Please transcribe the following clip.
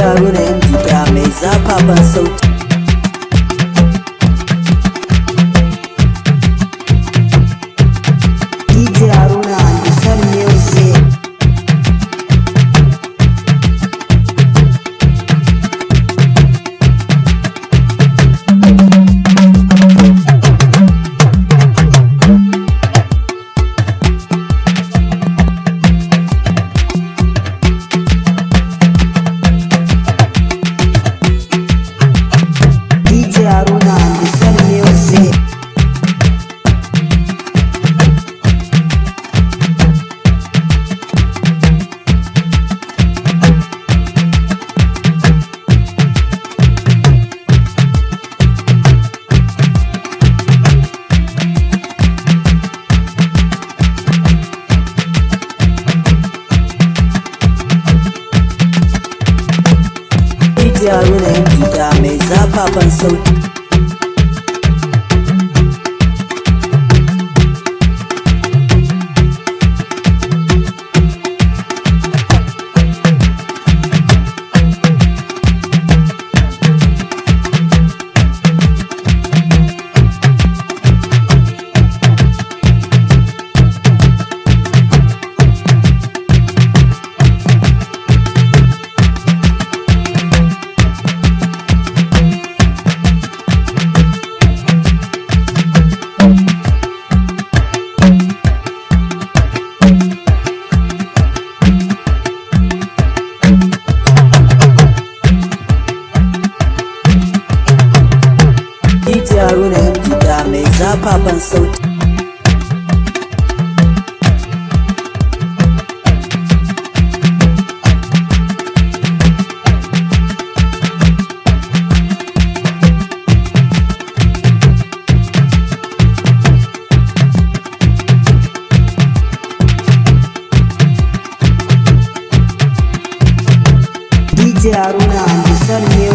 Haruna yan gida mai zafafan sauti. DJ Haruna and the Sun Music. DJ Haruna and the Sun Music. DJ Haruna yan gida mai zafafan sauti. DJ Haruna yan gida mai zafafan sauti. DJ Haruna and the Sun Music.